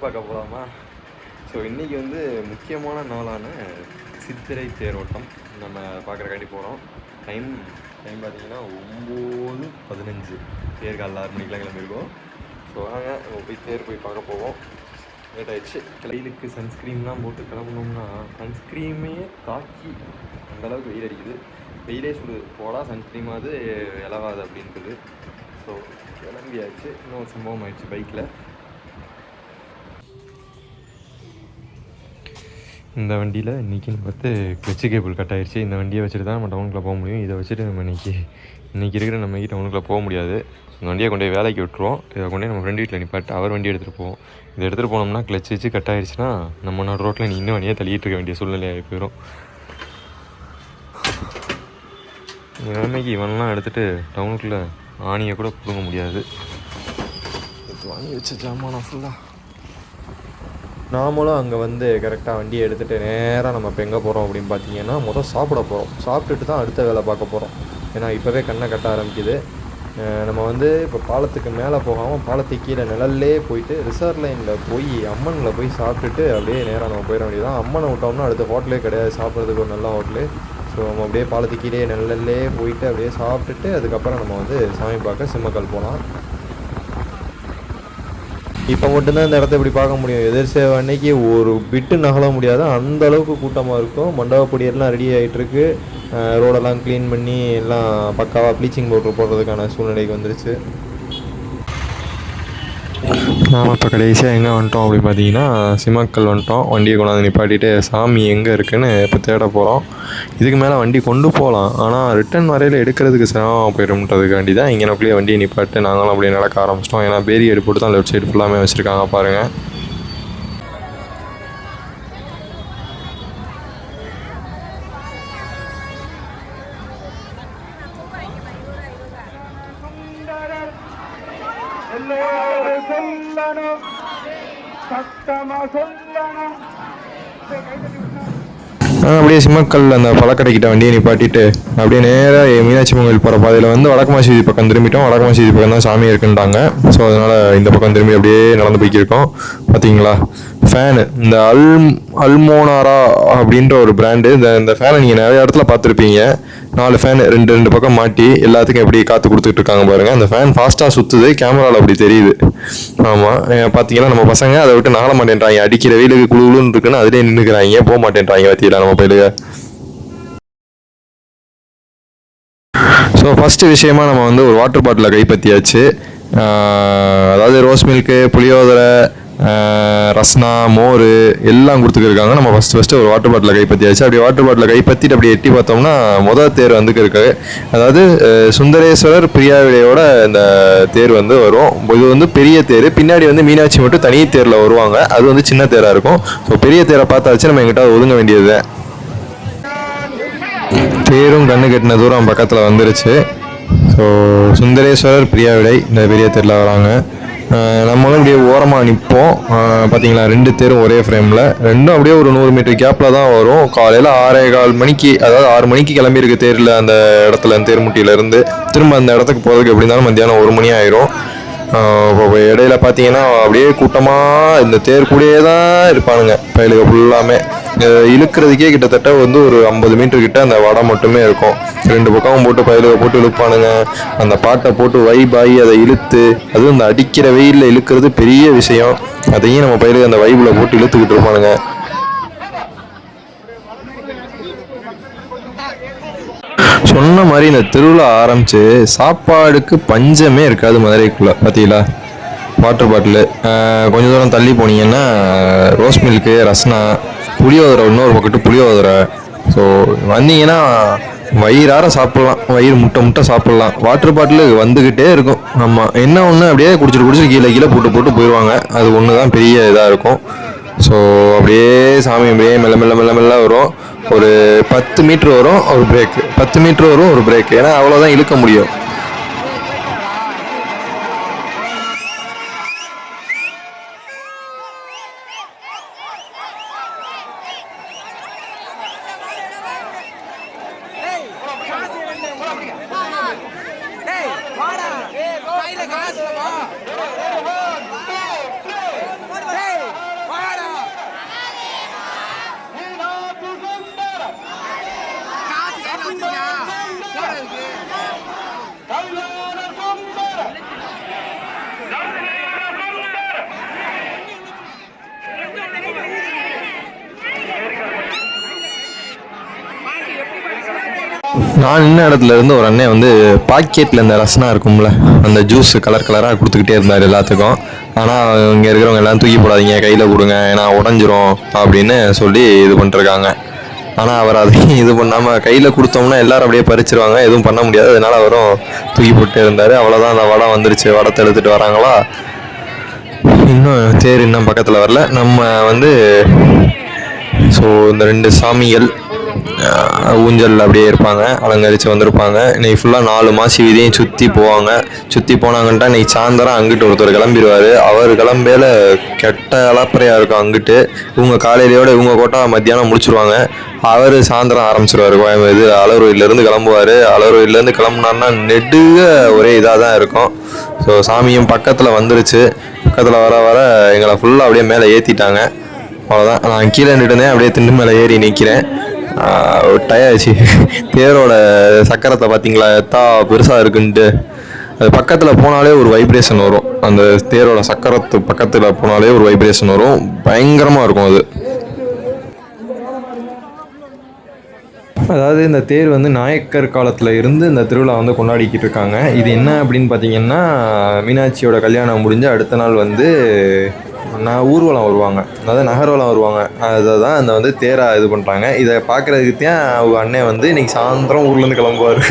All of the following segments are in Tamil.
பார்க்க போகலாமா? ஸோ இன்றைக்கி வந்து முக்கியமான நாளான சித்திரை தேரோட்டம் நம்ம பார்க்குறக்காண்டி போகிறோம். டைம் பார்த்திங்கன்னா 9:15 தேர் காலைல 6 மணிக்கெலாம் கிளம்பியிருக்கோம். ஸோ வாங்க நம்ம போய் தேர் போய் பார்க்க போவோம். லேட் ஆகிடுச்சு. வெயிலுக்கு சன்ஸ்க்ரீன்லாம் போட்டு கிளம்பணும்னா சன்ஸ்க்ரீமே தாக்கி அந்தளவுக்கு வெயில் அடிக்குது. வெயிலே சுடுது, போடா சன்ஸ்க்ரீமாவது இலவாது அப்படின்றது. ஸோ கிளம்பியாச்சு. இன்னொரு சம்பவம் ஆயிடுச்சு பைக்கில். இந்த வண்டியில் இன்றைக்கின்னு பார்த்து கிளச்சு கேபிள் கட் ஆகிடுச்சு. இந்த வண்டியை வச்சுட்டு தான் நம்ம டவுனுக்குள்ளே போக முடியும். இதை வச்சுட்டு நம்ம இன்றைக்கி இருக்கிற நம்ம டவுனுக்குள்ளே போக முடியாது. இந்த வண்டியை கொண்டு போய் வேலைக்கு விட்டுருவோம். இதை கொண்டு போய் நம்ம ஃப்ரெண்டு வீட்டில் நிப்பாட்டு அவர் வண்டி எடுத்துகிட்டு போவோம். இதை எடுத்துகிட்டு போனோம்னா கிளச்சு வச்சு கட் ஆகிடுச்சுன்னா நம்ம ரோட்டில் இன்னும் வண்டியை தள்ளிட்டு இருக்க வேண்டிய சூழ்நிலையாக போயிடும். இந்த நிலைமைக்கு இவன்லாம் எடுத்துகிட்டு டவுனுக்குள்ளே ஆணியை கூட பிடுங்க முடியாது. வாங்கி வச்ச ஜாமான் ஃபுல்லாக. நாமளும் அங்கே வந்து கரெக்டாக வண்டியை எடுத்துகிட்டு நேராக நம்ம இப்போ எங்கே போகிறோம் அப்படின்னு பார்த்தீங்கன்னா சாப்பிட போகிறோம். சாப்பிட்டுட்டு தான் அடுத்த வேலை பார்க்க போகிறோம். ஏன்னா இப்போவே கண்ணை கட்ட ஆரம்பிக்குது. நம்ம வந்து இப்போ பாலத்துக்கு மேலே போகாமல் பாலத்துக்கு கீழே நிழல்லே போயிட்டு ரிசர்வ் லைனில் போய் அம்மனில் போய் சாப்பிட்டுட்டு அப்படியே நேராக நம்ம போயிட வேண்டியதான். அம்மனை விட்டோம்னா அடுத்த ஹோட்டலே கிடையாது சாப்பிட்றதுக்கு ஒரு நல்ல ஹோட்டலு. ஸோ நம்ம அப்படியே பாலத்துக்கு கீழே நிழல்லே போயிட்டு அப்படியே சாப்பிட்டுட்டு அதுக்கப்புறம் நம்ம வந்து சாமி பார்க்க சிம்மக்கல் போகலாம். இப்போ மட்டும்தான் இந்த இடத்த இப்படி பார்க்க முடியும். எதிர் சேவை அன்னைக்கு ஒரு பிட்டு நகல முடியாது, அந்த அளவுக்கு கூட்டமாக இருக்கும். மண்டபப்படியெல்லாம் ரெடி ஆகிட்டுருக்கு. ரோடெல்லாம் க்ளீன் பண்ணி எல்லாம் பக்காவாக ப்ளீச்சிங் பவுடர் போடுறதுக்கான சூழ்நிலைக்கு வந்துருச்சு. நாம் இப்போ கடைசியாக எங்கே வந்துட்டோம் அப்படின்னு பார்த்தீங்கன்னா சிம்மக்கல் வந்துட்டோம். வண்டியை கொண்டாந்து நிப்பாட்டிட்டு சாமி எங்கே இருக்குதுன்னு இப்போ தேட போகிறோம். இதுக்கு மேலே வண்டி கொண்டு போகலாம், ஆனால் ரிட்டன் வரையில் எடுக்கிறதுக்கு சிரமமாக போயிடும்ன்றதுக்காண்டி தான் இங்கே நோக்கிலே வண்டியை நிப்பாட்டு நாங்களும் அப்படியே நடக்க ஆரம்பிச்சிட்டோம். ஏன்னா பேரியேடு போட்டு தான் லெஃப்ட் சைடு ஃபுல்லாமே வச்சுருக்காங்க பாருங்கள். அப்படியே சிம்மக்கல் அந்த பழக்கடைக்கிட்ட வண்டியை நிப்பாட்டிட்டு அப்படியே நேராக மீனாட்சி அம்மன் கோயில் போகிற பாதையில் வந்து வடக்கு மசீதி பக்கம் திரும்பிட்டோம். வடக்கு மசீதி பக்கம் தான் சாமி இருக்குன்ட்டாங்க. ஸோ அதனால் இந்த பக்கம் திரும்பி அப்படியே நடந்து போய்க்கிருக்கோம். பார்த்தீங்களா ஃபேனு, இந்த அல்மோனாரா அப்படின்ற ஒரு பிராண்டு. இந்த ஃபேனை நீங்கள் நிறைய இடத்துல பார்த்துருப்பீங்க. 4 ஃபேனு ரெண்டு பக்கம் மாட்டி எல்லாத்துக்கும் எப்படி காற்று கொடுத்துட்டு இருக்காங்க பாருங்கள். அந்த ஃபேன் ஃபாஸ்ட்டாக சுற்றுது, கேமராவில் அப்படி தெரியுது. ஆமாம், பார்த்தீங்கன்னா நம்ம பசங்க அதை விட்டு நகல மாட்டேன்றாங்க. அடிக்கிற வெயிலுக்கு குழுன்னு இருக்குன்னு அதிலே நின்றுக்கிறாங்க, போக மாட்டேன்றாங்க. பார்த்தீங்களா நம்ம பயிலுக. ஸோ ஃபஸ்ட்டு விஷயமா நம்ம வந்து ஒரு வாட்டர் பாட்டிலை கைப்பற்றியாச்சு. அதாவது ரோஸ் மில்க்கு, புளியோதரை, ரஸ்னா, மோர் எல்லாம் கொடுத்துருக்காங்க. நம்ம ஃபஸ்ட்டு ஒரு வாட்டர் பாட்டிலை கைப்பற்றியாச்சு. அப்படி வாட்டர் பாட்டிலை கைப்பற்றிட்டு அப்படி எட்டி பார்த்தோம்னா முதல் தேர் வந்துக்கு இருக்கு. அதாவது சுந்தரேஸ்வரர் பிரியாவிடையோட இந்த தேர் வந்து வரும். இது வந்து பெரிய தேர். பின்னாடி வந்து மீனாட்சி மட்டும் தனி தேரில் வருவாங்க. அது வந்து சின்ன தேராக இருக்கும். ஸோ பெரிய தேரை பார்த்தாச்சு நம்ம எங்கிட்ட ஒதுங்க வேண்டியது. தேரும் கண்ணு கட்டின தூரம் பக்கத்தில் வந்துருச்சு. ஸோ சுந்தரேஸ்வரர் பிரியாவிடை இந்த பெரிய தேரில் வராங்க. நம்மளும் அப்படியே ஓரமாக நிற்போம். பார்த்தீங்களா 2 தேரும் ஒரே ஃப்ரேமில், ரெண்டும் அப்படியே ஒரு 100 மீட்டர் கேப்பில் தான் வரும். காலையில் 6:15 மணிக்கு, அதாவது 6 மணிக்கு கிளம்பியிருக்கு தேரில் அந்த இடத்துல தேர்முட்டியிலேருந்து. திரும்ப அந்த இடத்துக்கு போகிறதுக்கு எப்படி இருந்தாலும் மத்தியானம் 1 மணி ஆயிரும். இப்போ இடையில பார்த்தீங்கன்னா அப்படியே கூட்டமாக இந்த தேர் கூடயே தான் இருப்பானுங்க பயிலுக ஃபுல்லாமே. இழுக்கிறதுக்கே கிட்டத்தட்ட வந்து ஒரு 50 மீட்டர் கிட்ட அந்த வடம் மட்டுமே இருக்கும். 2 பக்கமும் போட்டு பயிலுக போட்டு இழுப்பானுங்க. அந்த பாட்டை போட்டு வைபாகி அதை இழுத்து, அதுவும் இந்த அடிக்கிற வெயிலில் இழுக்கிறது பெரிய விஷயம். அதையும் நம்ம பயிலுக அந்த வைபில் போட்டு இழுத்துக்கிட்டு இருப்பானுங்க. சொன்ன மாதிரி இந்த திருவிழா ஆரம்பித்து சாப்பாடுக்கு பஞ்சமே இருக்காது மதுரைக்குள்ளே. பார்த்தீங்களா வாட்டர் பாட்டிலு, கொஞ்சம் தூரம் தள்ளி போனீங்கன்னா ரோஸ் மில்க்கு, ரஸ்னா, புளியோதரை, இன்னொரு பக்கத்து புளியோதரை. ஸோ வந்தீங்கன்னா வயிறார சாப்பிட்லாம், வயிறு முட்டை சாப்பிட்லாம். வாட்டர் பாட்டிலு வந்துக்கிட்டே இருக்கும். ஆமாம், என்ன ஒன்று அப்படியே குடிச்சிட்டு கீழே போட்டு போயிடுவாங்க. அது ஒன்று தான் பெரிய இதாக இருக்கும். ஸோ அப்படியே சாமி அப்படியே மெல்ல வரும். ஒரு 10 மீட்ரு வரும் ஒரு பிரேக்கு, 10 மீட்ரு வரும் ஒரு பிரேக்கு. ஏன்னா அவ்வளோதான் இழுக்க முடியும். காசு நான் நின்ன இடத்துல இருந்து ஒரு அண்ணன் வந்து பாக்கெட்டில் இந்த ரசனா இருக்கும்ல, அந்த ஜூஸ் கலர் கலராக கொடுத்துக்கிட்டே இருந்தார் எல்லாத்துக்கும். ஆனால் இங்கே இருக்கிறவங்க எல்லாம் தூக்கி போடாதீங்க, கையில் கொடுங்க, ஏன்னா உடஞ்சிரும் அப்படின்னு சொல்லி இது பண்ணிருக்காங்க. ஆனால் அவர் அதையும் இது பண்ணாமல் கையில் கொடுத்தோம்னா எல்லோரும் அப்படியே பறிச்சிருவாங்க, எதுவும் பண்ண முடியாது. அதனால் அவரும் தூக்கி போட்டே இருந்தார். அவ்வளோதான், அந்த வடம் வந்துருச்சு. வடத்தை எடுத்துகிட்டு வராங்களா, இன்னும் தேர் இன்னும் பக்கத்தில் வரல. நம்ம வந்து ஸோ இந்த 2 சாமிகள் ஊஞ்சல் அப்படியே இருப்பாங்க, அலங்கரித்து வந்திருப்பாங்க. இன்றைக்கி ஃபுல்லாக 4 மாசி வீதியும் சுற்றி போவாங்க. சுற்றி போனாங்கன்ட்டா இன்றைக்கி சாயந்தரம் அங்கிட்டு ஒருத்தர் கிளம்பிடுவார். அவர் கிளம்பையில் கெட்ட அலப்பறையாக இருக்கும் அங்கிட்டு. இவங்க காலையிலையோடு இவங்க கோட்டா மத்தியானம் முடிச்சுருவாங்க. அவர் சாயந்தரம் ஆரம்பிச்சிருவார். இது அலர்வயிலேருந்து கிளம்புவார். அலர்வயிலேருந்து கிளம்புனார்னா நெடுக ஒரே இதாக தான் இருக்கும். ஸோ சாமியும் பக்கத்தில் வந்துருச்சு. பக்கத்தில் வர வர எங்களை ஃபுல்லாக அப்படியே மேலே ஏற்றிட்டாங்க. அவ்வளோதான், நான் கீழே நின்றுட்டேன், அப்படியே திண்டு மேலே ஏறி நிற்கிறேன். டயாச்சு. தேரோட சக்கரத்தை பார்த்தீங்களா எத்தா பெருசாக இருக்குன்ட்டு. அது பக்கத்தில் போனாலே ஒரு வைப்ரேஷன் வரும். அந்த தேரோட சக்கரத்து பக்கத்தில் போனாலே ஒரு வைப்ரேஷன் வரும், பயங்கரமாக இருக்கும் அது. அதாவது இந்த தேர் வந்து நாயக்கர் காலத்தில் இருந்து இந்த திருவிழா வந்து கொண்டாடிக்கிட்டு இருக்காங்க. இது என்ன அப்படின்னு பார்த்தீங்கன்னா, மீனாட்சியோட கல்யாணம் முடிஞ்ச அடுத்த நாள் வந்து ஊர்வலம் வருவாங்க, அதாவது நகர்வலம் வருவாங்க. அதை தான் அந்த வந்து தேராக இது பண்ணுறாங்க. இதை பார்க்குறதுக்கு தான் அவங்க அண்ணன் வந்து இன்றைக்கி சாயந்தரம் ஊர்லேருந்து கிளம்புவார்.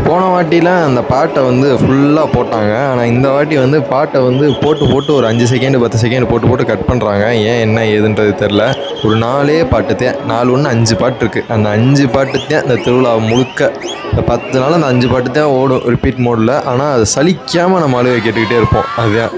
போன வாட்டிலாம் அந்த பாட்டை வந்து ஃபுல்லாக போட்டாங்க. ஆனால் இந்த வாட்டி வந்து பாட்டை வந்து போட்டு ஒரு 5 செகண்டு 10 செகண்ட் போட்டு கட் பண்ணுறாங்க. ஏன் என்ன ஏதுன்றது தெரில. ஒரு 4 பாட்டு தான், 4 ஒன்று 5 பாட்டு இருக்குது. அந்த 5 பாட்டு தான் இந்த திருவிழா முழுக்க. இந்த 10 நாள் அந்த 5 பாட்டு தான் ஓடும் ரிப்பீட் மோடில். ஆனால் அது சலிக்காமல் நம்ம அழுகை கேட்டுக்கிட்டே இருப்போம். அதுதான்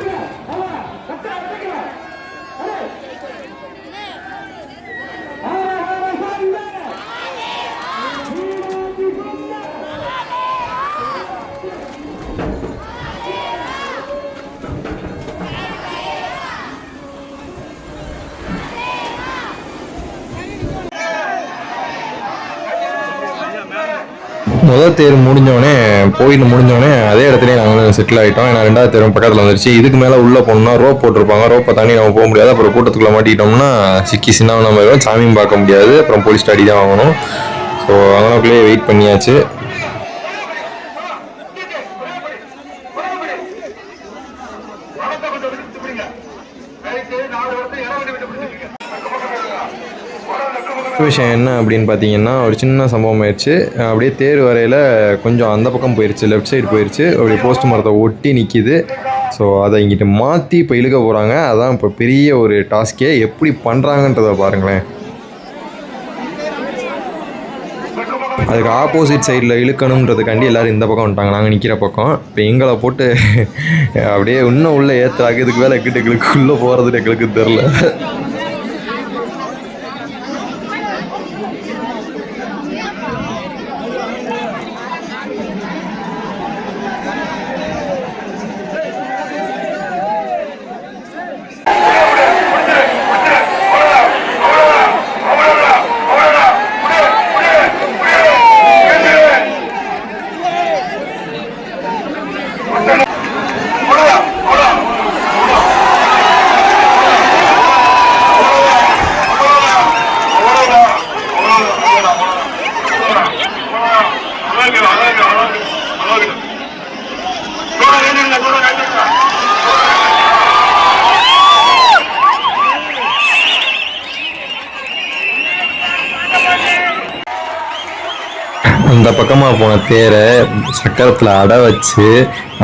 முதல் தேர் முடிஞ்சோடனே அதே இடத்துலேயே நாங்கள் செட்டில் ஆகிட்டோம். ஏன்னா 2வது தேரும் பக்கத்தில் வந்துருச்சு. இதுக்கு மேலே உள்ளே போகணுன்னா ரோப் போட்டிருப்பாங்க. ரோப்பை தாண்டி நம்ம போக முடியாது. அப்புறம் கூட்டத்துக்குள்ளே மாட்டிக்கிட்டோம்னா சிக்கி சின்ன மாதிரி சாமியும் பார்க்க முடியாது. அப்புறம் போலீஸ் ஸ்டாடி தான் வாங்கணும். ஸோ அதனாலேயே வெயிட் பண்ணியாச்சு. விஷயம் என்ன அப்படின்னு பார்த்தீங்கன்னா, ஒரு சின்ன சம்பவம் ஆயிடுச்சு. அப்படியே தேர் வரையில் கொஞ்சம் அந்த பக்கம் போயிடுச்சு, லெஃப்ட் சைடு போயிடுச்சு. அப்படியே போஸ்ட் மரத்தை ஒட்டி நிற்கிது. ஸோ அதை இங்கிட்ட மாற்றி இப்போ இழுக்க போகிறாங்க. அதான் இப்போ பெரிய ஒரு டாஸ்கே. எப்படி பண்ணுறாங்கன்றதை பாருங்களேன். அதுக்கு ஆப்போசிட் சைடில் இழுக்கணுன்றதுக்காண்டி எல்லோரும் இந்த பக்கம் வந்துட்டாங்க, நாங்கள் நிற்கிற பக்கம். இப்போ எங்களை போட்டு அப்படியே இன்னும் உள்ளே ஏற்றுறாங்க. இதுக்கு மேலே எங்களுக்கு உள்ளே போகிறதுன்னு எங்களுக்கு தெரில. அந்த பக்கமாக போன தேரை சக்கரத்தில் அடை வச்சு,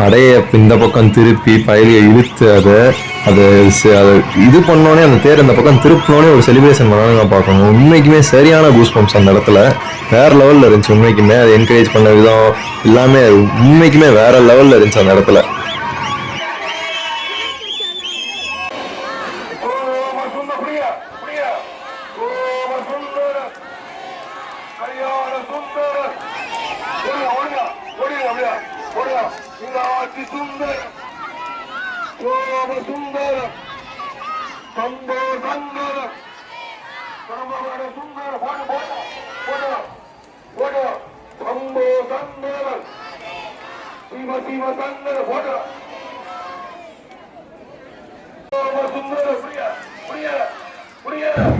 அடையை இந்த பக்கம் திருப்பி பயிலியை இழுத்து அதை இது பண்ணோன்னே அந்த தேர் இந்த பக்கம் திருப்பினோடனே ஒரு செலிப்ரேஷன் பண்ணாலும் நான் பார்க்கணும். உண்மைக்குமே சரியான கூஸ் பம்ப்ஸ் அந்த இடத்துல. வேறு லெவலில் இருந்துச்சு. உண்மைக்குமே அதை என்கரேஜ் பண்ண விதம் எல்லாமே உண்மைக்குமே வேறு லெவலில் இருந்துச்சு அந்த இடத்துல.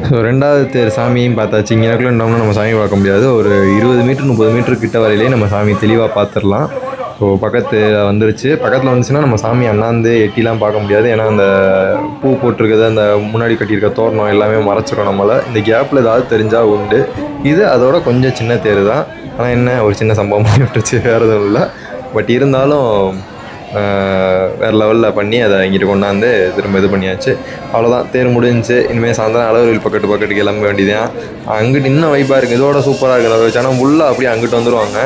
ஸோ 2வது தேர் சாமியும் பார்த்தாச்சு. இங்கேனக்குள்ள இருந்தோம்னா நம்ம சாமி பார்க்க முடியாது. ஒரு 20 மீட்டர் 30 மீட்டர் கிட்ட வரையிலே நம்ம சாமி தெளிவாக பார்த்துடலாம். ஸோ பக்கத்தில் வந்துருச்சு. பக்கத்தில் வந்துச்சுன்னா நம்ம சாமி அண்ணாந்து எட்டிலாம் பார்க்க முடியாது. ஏன்னா அந்த பூ போட்டிருக்கிறது, அந்த முன்னாடி கட்டியிருக்க தோரணம் எல்லாமே மறைச்சிடும் நம்மளை. இந்த கேப்பில் ஏதாவது தெரிஞ்சால் உண்டு. இது அதோட கொஞ்சம் சின்ன தேர் தான். ஆனால் என்ன ஒரு சின்ன சம்பவம் பண்ணி விட்டுருச்சு, வேறு எதுவும் இல்லை. பட் இருந்தாலும் வேறு லெவலில் பண்ணி அதை இங்கிட்டு கொண்டாந்து திரும்ப இது பண்ணியாச்சு. அவ்வளோதான், தேர் முடிஞ்சிச்சு. இனிமேல் சாயந்தரம் அழகர் பக்கத்துக்கு கிளம்ப வேண்டியதான். அங்கிட்டு இன்னும் வைப்பாக இருக்குது, இதோட சூப்பராக இருக்குது. ஆனால் ஃபுல்லாக அப்படியே அங்கிட்டு வந்துடுவாங்க.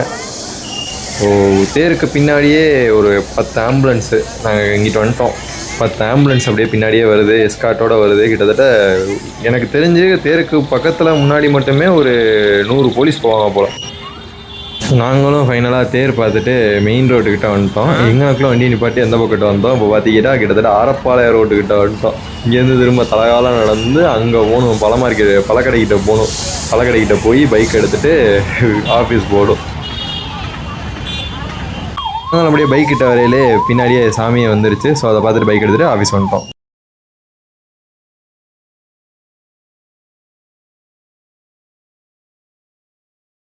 ஸோ தேருக்கு பின்னாடியே ஒரு 10 ஆம்புலன்ஸு, நாங்கள் இங்கிட்டு வந்துட்டோம். 10 ஆம்புலன்ஸ் அப்படியே பின்னாடியே வருது, எஸ்கார்ட்டோடு வருது. கிட்டத்தட்ட எனக்கு தெரிஞ்சு தேருக்கு பக்கத்தில் முன்னாடி மட்டுமே ஒரு 100 போலீஸ் போவாங்க போல். நாங்களும் ஃபைனலாக தேர் பார்த்துட்டு மெயின் ரோட்டுக்கிட்ட வந்துட்டோம். எங்களுக்குள்ள வண்டி நிப்பாட்டி எந்த பக்கத்து வந்தோம். இப்போ பார்த்திக்கிட்டா கிட்டத்தட்ட ஆரப்பாளையம் ரோட்டுக்கிட்ட வந்துட்டோம். இங்கேருந்து திரும்ப தலைகாலம் நடந்து அங்கே போகணும், பழக்கடைக்கிட்ட போகணும். பழக்கடைக்கிட்ட போய் பைக் எடுத்துகிட்டு ஆஃபீஸ் போகணும். அப்படியே பைக் கிட்ட வரையிலே பின்னாடியே சாமியை வந்துருச்சு. ஸோ அதை பார்த்துட்டு பைக் எடுத்துகிட்டு ஆஃபீஸ் வந்துட்டோம்.